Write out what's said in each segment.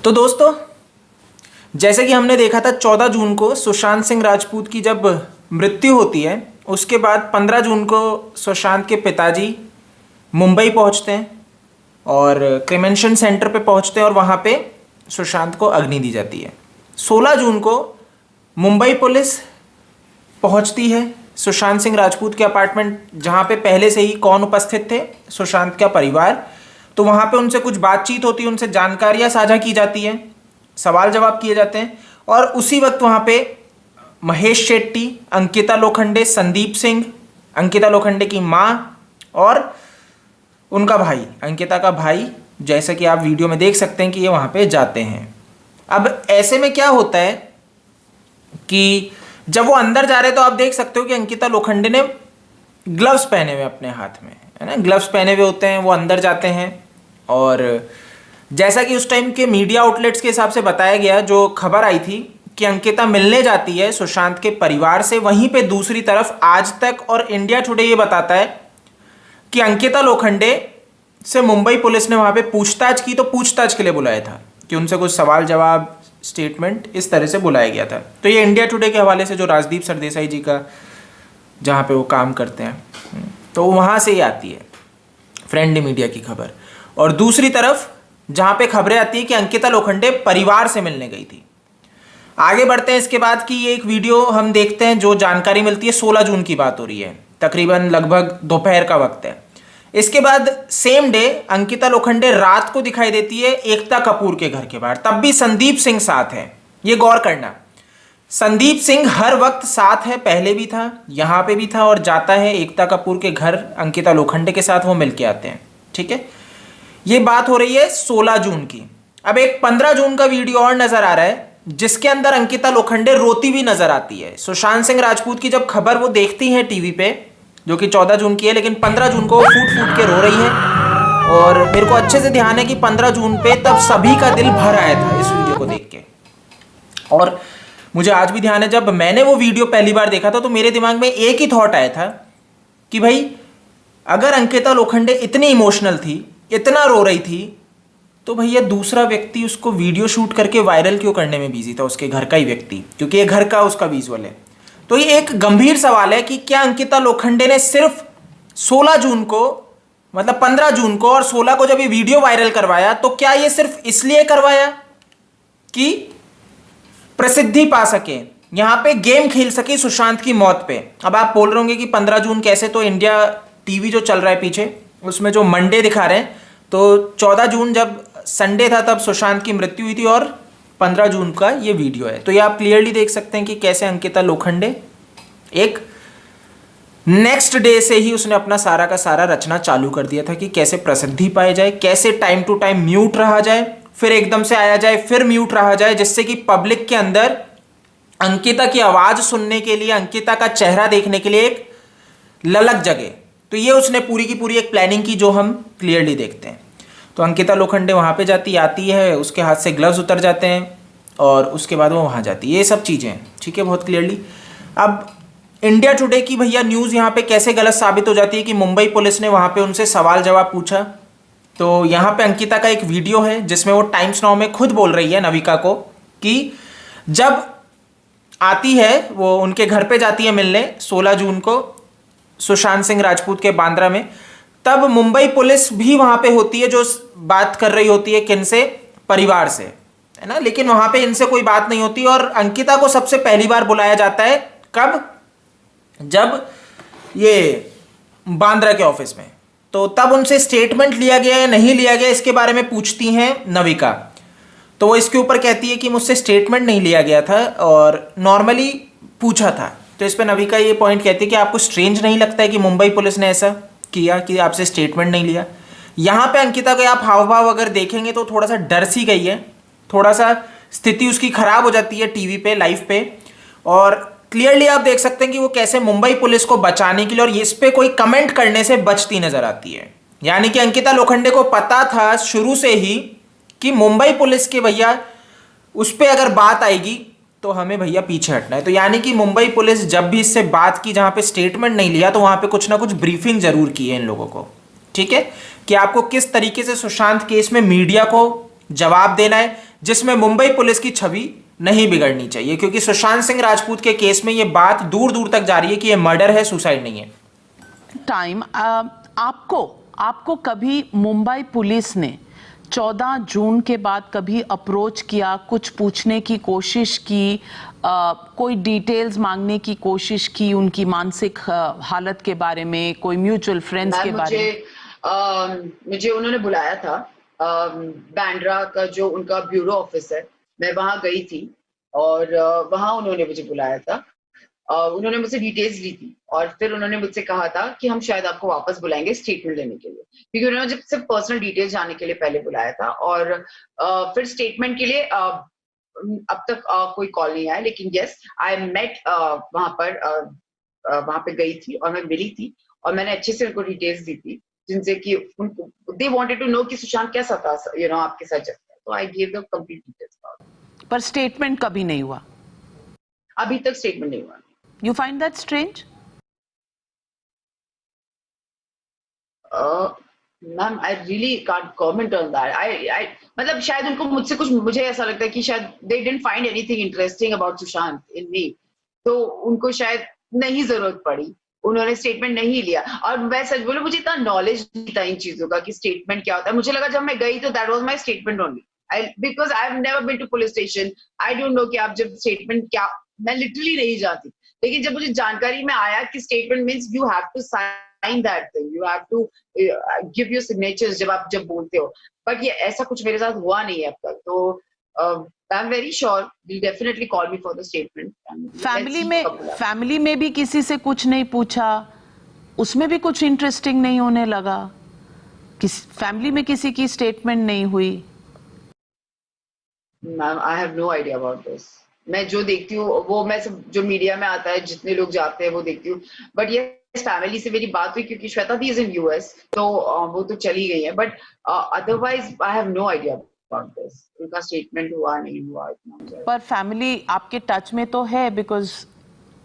तो दोस्तों, जैसे कि हमने देखा था 14 जून को सुशांत सिंह राजपूत की जब मृत्यु होती है, उसके बाद 15 जून को सुशांत के पिताजी मुंबई पहुंचते हैं और क्रिमेंशन सेंटर पे पहुंचते हैं और वहाँ पे सुशांत को अग्नि दी जाती है। 16 जून को मुंबई पुलिस पहुंचती है सुशांत सिंह राजपूत के अपार्टमेंट, जहाँ पे पहले से ही कौन उपस्थित थे, सुशांत का परिवार। तो वहाँ पे उनसे कुछ बातचीत होती है, उनसे जानकारियाँ साझा की जाती हैं, सवाल जवाब किए जाते हैं। और उसी वक्त वहाँ पे महेश शेट्टी, अंकिता लोखंडे, संदीप सिंह, अंकिता लोखंडे की माँ और उनका भाई, अंकिता का भाई, जैसा कि आप वीडियो में देख सकते हैं कि ये वहाँ पे जाते हैं। अब ऐसे में क्या होता है कि जब वो अंदर जा रहे तो आप देख सकते हो कि अंकिता लोखंडे ने ग्लव्स पहने हुए अपने हाथ में, है ना, ग्लव्स पहने हुए होते हैं। वो अंदर जाते हैं और जैसा कि उस टाइम के मीडिया आउटलेट्स के हिसाब से बताया गया, जो खबर आई थी कि अंकिता मिलने जाती है सुशांत के परिवार से, वहीं पे दूसरी तरफ आज तक और इंडिया टुडे ये बताता है कि अंकिता लोखंडे से मुंबई पुलिस ने वहाँ पे पूछताछ की, तो पूछताछ के लिए बुलाया था कि उनसे कुछ सवाल जवाब, स्टेटमेंट इस तरह से बुलाया गया था। तो ये इंडिया टुडे के हवाले से, जो राजदीप सरदेसाई जी का जहाँ पे वो काम करते हैं, तो वहाँ से ही आती है फ्रेंडली मीडिया की खबर। और दूसरी तरफ जहाँ पे खबरें आती है कि अंकिता लोखंडे परिवार से मिलने गई थी। आगे बढ़ते हैं इसके बाद की ये एक वीडियो हम देखते हैं, जो जानकारी मिलती है 16 जून की बात हो रही है, तकरीबन लगभग दोपहर का वक्त है। इसके बाद सेम डे अंकिता लोखंडे रात को दिखाई देती है एकता कपूर के घर के बाहर, तब भी संदीप सिंह साथ है। ये गौर करना, संदीप सिंह हर वक्त साथ है, पहले भी था, यहाँ पे भी था, और जाता है एकता कपूर के घर अंकिता लोखंडे के साथ, वो मिलके आते हैं। ठीक है, ये बात हो रही है 16 जून की। अब एक 15 जून का वीडियो और नजर आ रहा है, जिसके अंदर अंकिता लोखंडे रोती हुई नजर आती है। सुशांत सिंह राजपूत की जब खबर वो देखती हैं टीवी पे, जो कि 14 जून की है, लेकिन 15 जून को फूट फूट के रो रही है। और मेरे को अच्छे से ध्यान है कि 15 जून पे तब सभी का दिल भर आया था इस वीडियो को देख के। और मुझे आज भी ध्यान है, जब मैंने वो वीडियो पहली बार देखा था तो मेरे दिमाग में एक ही थॉट आया था कि भाई, अगर अंकिता लोखंडे इतनी इमोशनल थी, इतना रो रही थी, तो भैया दूसरा व्यक्ति उसको वीडियो शूट करके वायरल क्यों करने में बिजी था, उसके घर का ही व्यक्ति, क्योंकि ये घर का उसका विजुअल है। तो ये एक गंभीर सवाल है कि क्या अंकिता लोखंडे ने सिर्फ 16 जून को, मतलब 15 जून को और 16 को जब ये वीडियो वायरल करवाया, तो क्या ये सिर्फ इसलिए करवाया कि प्रसिद्धि पा सके, यहां पे गेम खेल सके सुशांत की मौत पे। अब आप बोल रहे होंगे कि 15 जून कैसे, तो इंडिया टीवी जो चल रहा है पीछे, उसमें जो मंडे दिखा रहे हैं, तो 14 जून जब संडे था तब सुशांत की मृत्यु हुई थी और 15 जून का ये वीडियो है। तो ये आप क्लियरली देख सकते हैं कि कैसे अंकिता लोखंडे एक नेक्स्ट डे से ही उसने अपना सारा का सारा रचना चालू कर दिया था कि कैसे प्रसिद्धि पाई जाए, कैसे टाइम टू टाइम म्यूट रहा जाए, फिर एकदम से आया जाए, फिर म्यूट रहा जाए, जिससे कि पब्लिक के अंदर अंकिता की आवाज सुनने के लिए, अंकिता का चेहरा देखने के लिए एक ललक जगे। तो ये उसने पूरी की पूरी एक प्लानिंग की, जो हम क्लियरली देखते हैं। तो अंकिता लोखंडे वहाँ पे आती है, उसके हाथ से ग्लव्स उतर जाते हैं और उसके बाद वो वहाँ जाती है, ये सब चीज़ें हैं। ठीक है, बहुत क्लियरली। अब इंडिया टुडे की भैया न्यूज़ यहाँ पे कैसे गलत साबित हो जाती है कि मुंबई पुलिस ने वहाँ पे उनसे सवाल जवाब पूछा। तो यहाँ पे अंकिता का एक वीडियो है जिसमें वो टाइम्स नाउ में खुद बोल रही है नविका को कि जब आती है, वो उनके घर पे जाती है मिलने 16 जून को सुशांत सिंह राजपूत के बांद्रा में, तब मुंबई पुलिस भी वहां पे होती है, जो बात कर रही होती है किनसे, परिवार से, है ना, लेकिन वहां पे इनसे कोई बात नहीं होती। और अंकिता को सबसे पहली बार बुलाया जाता है कब, जब ये बांद्रा के ऑफिस में, तो तब उनसे स्टेटमेंट लिया गया या नहीं लिया गया, इसके बारे में पूछती हैं नविका। तो वो इसके ऊपर कहती है कि मुझसे स्टेटमेंट नहीं लिया गया था और नॉर्मली पूछा था। तो इस पर नविका ये पॉइंट कहती है कि आपको स्ट्रेंज नहीं लगता है कि मुंबई पुलिस ने ऐसा किया कि आपसे स्टेटमेंट नहीं लिया। यहाँ पे अंकिता को आप हाव भाव अगर देखेंगे तो थोड़ा सा डर सी गई है, थोड़ा सा स्थिति उसकी खराब हो जाती है टीवी पे, लाइव पे। और क्लियरली आप देख सकते हैं कि वो कैसे मुंबई पुलिस को बचाने के लिए और इस पे कोई कमेंट करने से बचती नजर आती है। यानी कि अंकिता लोखंडे को पता था शुरू से ही कि मुंबई पुलिस के भैया उस पर अगर बात आएगी तो हमें भैया पीछे हटना है। तो यानी कि मुंबई पुलिस जब भी इससे बात की, जहां पे स्टेटमेंट नहीं लिया, तो वहां पे कुछ ना कुछ ब्रीफिंग जरूर की है इन लोगों को। ठीक है, कि आपको किस तरीके से सुशांत केस में मीडिया को जवाब देना है, जिसमें मुंबई पुलिस की छवि नहीं बिगड़नी चाहिए, क्योंकि सुशांत सिंह राजपूत के केस में ये बात दूर दूर तक जा रही है कि ये मर्डर है, सुसाइड नहीं है। टाइम आपको आपको कभी मुंबई पुलिस ने 14 जून के बाद कभी अप्रोच किया, कुछ पूछने की कोशिश की, कोई डिटेल्स मांगने की कोशिश की उनकी मानसिक हालत के बारे में, कोई म्यूचुअल फ्रेंड्स के बारे में? मुझे उन्होंने बुलाया था, बैंड्रा का जो उनका ब्यूरो ऑफिस है, मैं वहां गई थी और वहां उन्होंने मुझे बुलाया था। उन्होंने मुझसे डिटेल्स ली थी और फिर उन्होंने मुझसे कहा था कि हम शायद आपको वापस बुलाएंगे स्टेटमेंट लेने के लिए, क्योंकि उन्होंने जब सिर्फ पर्सनल डिटेल्स जानने के लिए पहले बुलाया था और फिर स्टेटमेंट के लिए अब तक कोई कॉल नहीं आया। लेकिन यस, आई मेट वहां पे गई थी और मैं मिली थी और मैंने अच्छे से उनको डिटेल्स दी थी, जिनसे कि उनको दे वांटेड टू नो कि सुशांत कैसा था, आपके साथ जब था। तो I give the complete details. पर स्टेटमेंट कभी नहीं हुआ? अभी तक स्टेटमेंट नहीं हुआ। You find that strange? Ma'am I really can't comment on that. I मतलब शायद उनको मुझसे कुछ, मुझे ऐसा लगता है कि शायद they didn't find anything interesting about Sushant in me, तो उनको शायद नहीं जरूरत पड़ी, उन्होंने स्टेटमेंट नहीं लिया। और मैं सच बोलूं, मुझे इतना नॉलेज नहीं था इन चीजों का कि स्टेटमेंट क्या होता है। मुझे लगा जब मैं गई तो that was my statement only, because I have never been to police station. I don't know कि आप जब स्टेटमेंट क्या, मैं लिटरली नहीं जानती। लेकिन जब मुझे जानकारी में आया कि statement means you have to sign that thing, you have to give your signatures जब बोलते हो, बट ये ऐसा कुछ मेरे साथ हुआ नहीं है अब तक। तो I am very sure will definitely call me for the statement. Family में भी किसी से कुछ नहीं पूछा, उसमें भी कुछ इंटरेस्टिंग नहीं होने लगा? फैमिली में किसी की स्टेटमेंट नहीं हुई? Ma'am I have no idea about this. मैं जो देखती हूँ वो मैं सब जो मीडिया में आता है, जितने लोग जाते हैं वो देखती हूँ। बट ये फैमिली से मेरी बात हुई क्योंकि Shweta di is in US, तो वो तो चली गई है। But otherwise I have no idea about this, उनका स्टेटमेंट हुआ नहीं हुआ इतना। पर फैमिली आपके टच में तो है, because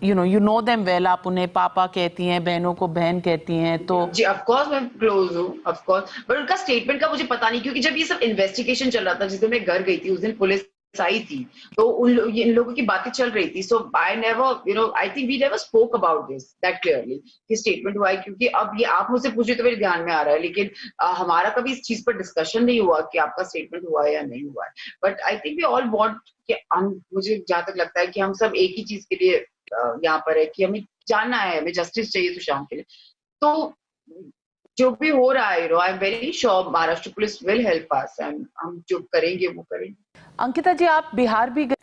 you know them well, आप उन्हें पापा कहती हैं, बहनों को बहन कहती हैं, तो जी ऑफ कोर्स मैं क्लोज हूँ, ऑफ कोर्स। बट उनका स्टेटमेंट का मुझे पता नहीं, क्योंकि जब ये सब इन्वेस्टिगेशन चल रहा था, जिस दिन मैं घर गई थी उस दिन पुलिस आई थी, तो इन लोगों की बातें चल रही थी। So I never, I think we never spoke about this that clearly कि स्टेटमेंट हुआ है। क्योंकि अब ये आप मुझसे पूछे तो मेरे ध्यान में आ रहा है, लेकिन हमारा कभी इस चीज पर डिस्कशन नहीं हुआ कि आपका स्टेटमेंट हुआ है या नहीं हुआ है। But I think we all want कि हम, मुझे जहां तक लगता है कि हम सब एक ही चीज के लिए यहाँ पर है कि हमें जानना है, हमें जस्टिस चाहिए सुशांत के लिए। तो जो भी हो रहा है, I am very sure Maharashtra police will help us, and हम जो करेंगे वो करेंगे। अंकिता जी, आप बिहार भी गए?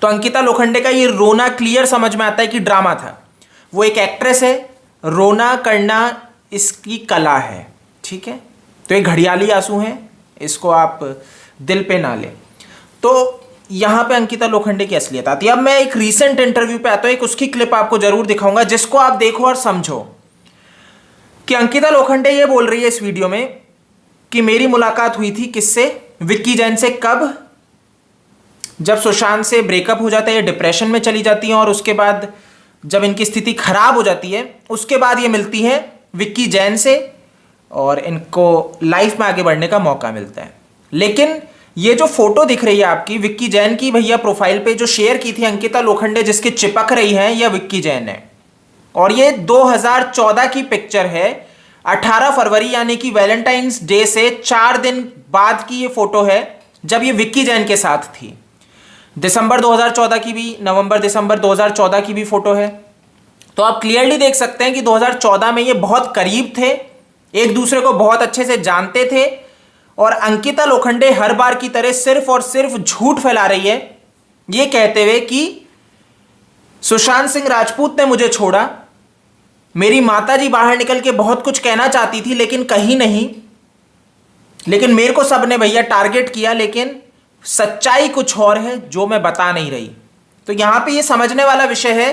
तो अंकिता लोखंडे का ये रोना क्लियर समझ में आता है कि ड्रामा था। वो एक एक्ट्रेस है, रोना करना इसकी कला है, ठीक है। तो ये घड़ियाली आंसू हैं, इसको आप दिल पे ना लें। तो यहां पे अंकिता लोखंडे की असलियत आती है। अब मैं एक रीसेंट इंटरव्यू पे आता हूं, एक उसकी क्लिप आपको जरूर दिखाऊंगा, जिसको आप देखो और समझो कि अंकिता लोखंडे ये बोल रही है इस वीडियो में कि मेरी मुलाकात हुई थी किससे, विक्की जैन से। कब? जब सुशांत से ब्रेकअप हो जाता है, ये डिप्रेशन में चली जाती हैं, और उसके बाद जब इनकी स्थिति खराब हो जाती है, उसके बाद ये मिलती हैं विक्की जैन से और इनको लाइफ में आगे बढ़ने का मौका मिलता है। लेकिन ये जो फोटो दिख रही है आपकी विक्की जैन की, भैया प्रोफाइल पे जो शेयर की थी अंकिता लोखंडे, जिसके चिपक रही है, यह विक्की जैन है। और ये 2014 की पिक्चर है, 18 फरवरी यानी कि वैलेंटाइंस डे से 4 दिन बाद की ये फोटो है, जब ये विक्की जैन के साथ थी। दिसंबर 2014 की भी, नवंबर दिसंबर 2014 की भी फोटो है। तो आप क्लियरली देख सकते हैं कि 2014 में ये बहुत करीब थे, एक दूसरे को बहुत अच्छे से जानते थे। और अंकिता लोखंडे हर बार की तरह सिर्फ और सिर्फ झूठ फैला रही है, ये कहते हुए कि सुशांत सिंह राजपूत ने मुझे छोड़ा, मेरी माताजी बाहर निकल के बहुत कुछ कहना चाहती थी लेकिन कहीं नहीं, लेकिन मेरे को सबने भैया टारगेट किया, लेकिन सच्चाई कुछ और है जो मैं बता नहीं रही। तो यहां पे ये समझने वाला विषय है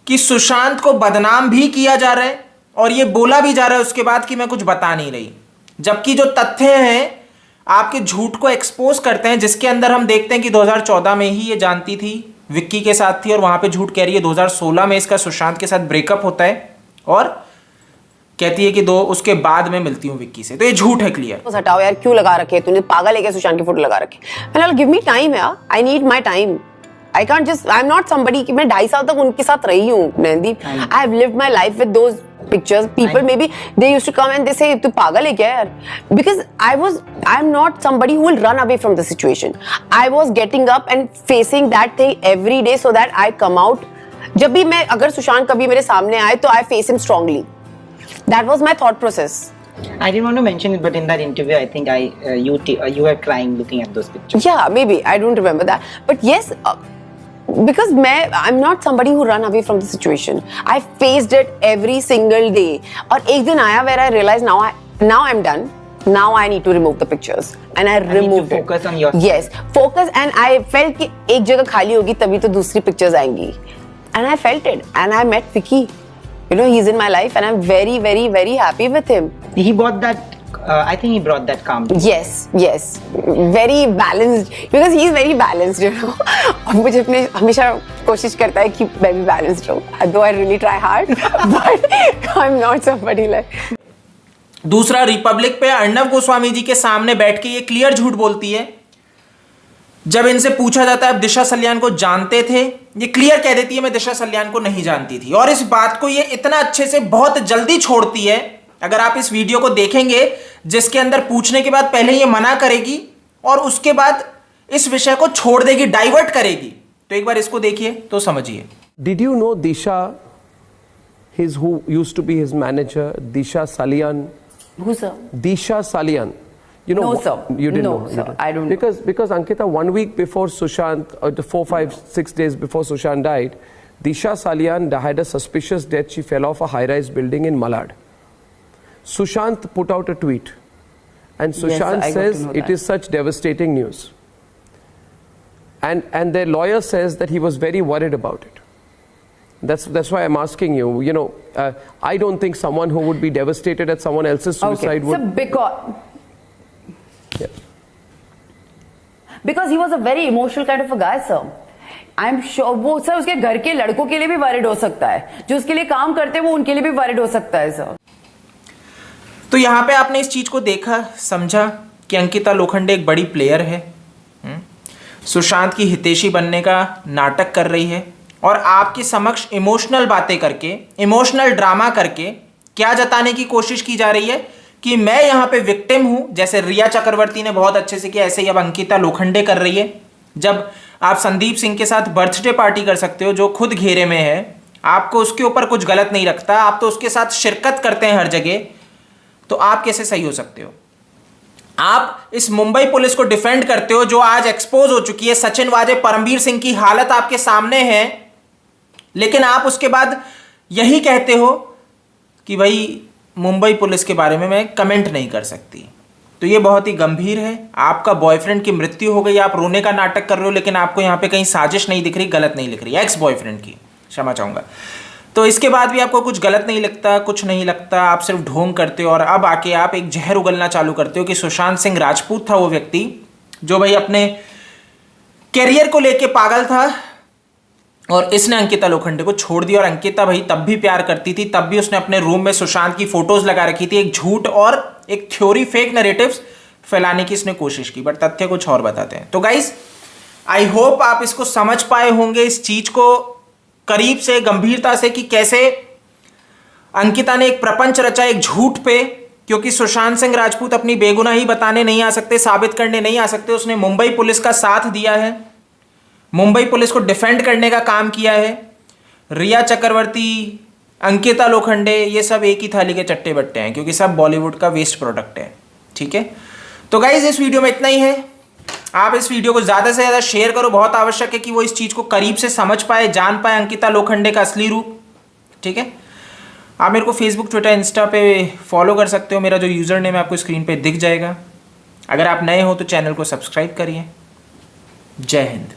कि सुशांत को बदनाम भी किया जा रहा है और ये बोला भी जा रहा है उसके बाद कि मैं कुछ बता नहीं रही, जबकि जो तथ्य हैं आपके झूठ को एक्सपोज करते हैं, जिसके अंदर हम देखते हैं कि 2014 में ही ये जानती थी, विक्की के साथ थी, और वहां पे झूठ कह रही है 2016 में इसका सुशांत के साथ ब्रेकअप होता है और कहती है कि दो उसके बाद में मिलती हूँ विक्की से। तो ये झूठ है क्लियर। तो हटाओ यार, क्यों लगा रखे तूने? पागल है क्या? सुशांत की फोटो लगा रखे। मैंने गिव मी टाइम यार, I need my time. I can't just, I am not somebody कि मैं 2.5 साल तक उनके साथ रही हूँ mehndi. I have lived my life with those pictures. People maybe they used to come and they say तू पागल है क्या यार? Because I'm not somebody who will run away from the situation. I was getting up and facing that thing every day so that I come out. जब भी मैं, अगर सुशांत कभी मेरे सामने आए तो I face him strongly. That was my thought process. I didn't want to mention it, but in that interview, I think you were crying looking at those pictures. Yeah, maybe I don't remember that, but yes. Because I'm not somebody who run away from the situation. I faced it every single day. और एक दिन आया where I realized now I'm done. Now I need to remove the pictures, and I removed it. Focus on yourself. Yes, focus, and I felt कि एक जगह खाली होगी तभी तो दूसरी pictures आएंगी. And I felt it, and I met Vicky. You know, he's in my life, and I'm very, very, very happy with him. He brought that. I think he brought that calm. Yes, very balanced, because he is very balanced, you know. और मुझे अपने हमेशा कोशिश करता है कि मैं भी balanced रहूं. Though I really try hard, but I'm not somebody like. दूसरा, रिपब्लिक पे अर्णव गोस्वामी जी के सामने बैठ के ये क्लियर झूठ बोलती है। जब इनसे पूछा जाता है आप दिशा सल्यान को जानते थे, ये क्लियर कह देती है मैं दिशा सल्यान को नहीं जानती थी। और इस बात को ये इतना अच्छे से बहुत जल्दी छोड़ती है। अगर आप इस वीडियो को देखेंगे जिसके अंदर पूछने के बाद पहले ये मना करेगी और उसके बाद इस विषय को छोड़ देगी, डाइवर्ट करेगी। तो एक बार इसको देखिए तो समझिए। Did you know Disha, who used to be his manager, Disha Salian? Who, sir? Disha Salian. You know, No, sir. You didn't No, know. sir. I don't know. Because Ankita, 1 week before Sushant, or 4, 5, 6 days before Sushant died, Disha Salian had a suspicious death. She fell off a high-rise building in Malad. Sushant put out a tweet, and Sushant I got to says know it that. is such devastating news. And their lawyer says that he was very worried about it. That's why I'm asking you. You know, I don't think someone who would be devastated at someone else's suicide Okay, would. so Yeah. because he was a very emotional kind of a guy, sir. I'm sure वो sir उसके घर के लड़कों के लिए भी worried हो सकता है, जो उसके लिए काम करते हैं वो उनके लिए भी worried हो सकता है, सर। तो यहाँ पे आपने इस चीज को देखा, समझा कि अंकिता लोखंडे एक बड़ी प्लेयर है, सुशांत की हितैषी बनने का नाटक कर रही है और आपके समक्ष इमोशनल बातें करके, इमोशनल ड्रामा करके क्या जताने की कोशिश की जा रही है कि मैं यहाँ पे विक्टिम हूँ। जैसे रिया चक्रवर्ती ने बहुत अच्छे से किया, ऐसे ही अब अंकिता लोखंडे कर रही है। जब आप संदीप सिंह के साथ बर्थडे पार्टी कर सकते हो जो खुद घेरे में है, आपको उसके ऊपर कुछ गलत नहीं लगता, आप तो उसके साथ शिरकत करते हैं हर जगह, तो आप कैसे सही हो सकते हो? आप इस मुंबई पुलिस को डिफेंड करते हो जो आज एक्सपोज हो चुकी है। सचिन वाजे, परमवीर सिंह की हालत आपके सामने है, लेकिन आप उसके बाद यही कहते हो कि भाई मुंबई पुलिस के बारे में मैं कमेंट नहीं कर सकती। तो ये बहुत ही गंभीर है। आपका बॉयफ्रेंड की मृत्यु हो गई, आप रोने का नाटक कर रहे हो, लेकिन आपको यहाँ पे कहीं साजिश नहीं दिख रही, गलत नहीं लिख रही, एक्स बॉयफ्रेंड की, क्षमा चाहूँगा। तो इसके बाद भी आपको कुछ गलत नहीं लगता, कुछ नहीं लगता, आप सिर्फ ढोंग करते हो और अब आके आप एक जहर उगलना चालू करते हो कि सुशांत सिंह राजपूत था वो व्यक्ति जो भाई अपने कैरियर को लेके पागल था और इसने अंकिता लोखंडे को छोड़ दिया। और अंकिता भाई तब भी प्यार करती थी, तब भी उसने अपने रूम में सुशांत की फोटोज लगा रखी थी। एक झूठ और एक थ्योरी, फेक नैरेटिव्स फैलाने की इसने कोशिश की, बट तथ्य कुछ और बताते हैं। तो गाइस, आई होप आप इसको समझ पाए होंगे, इस चीज को करीब से, गंभीरता से, कि कैसे अंकिता ने एक प्रपंच रचा एक झूठ पे, क्योंकि सुशांत सिंह राजपूत अपनी बेगुनाही बताने नहीं आ सकते, साबित करने नहीं आ सकते। उसने मुंबई पुलिस का साथ दिया है, मुंबई पुलिस को डिफेंड करने का काम किया है। रिया चक्रवर्ती, अंकिता लोखंडे, ये सब एक ही थाली के चट्टे बट्टे हैं, क्योंकि सब बॉलीवुड का वेस्ट प्रोडक्ट है। ठीक है, तो गाइज इस वीडियो में इतना ही है। आप इस वीडियो को ज़्यादा से ज़्यादा शेयर करो, बहुत आवश्यक है कि वो इस चीज़ को करीब से समझ पाए, जान पाए अंकिता लोखंडे का असली रूप। ठीक है, आप मेरे को फेसबुक, ट्विटर, इंस्टा पे फॉलो कर सकते हो। मेरा जो यूज़र नेम है आपको स्क्रीन पे दिख जाएगा। अगर आप नए हो तो चैनल को सब्सक्राइब करिए। जय हिंद।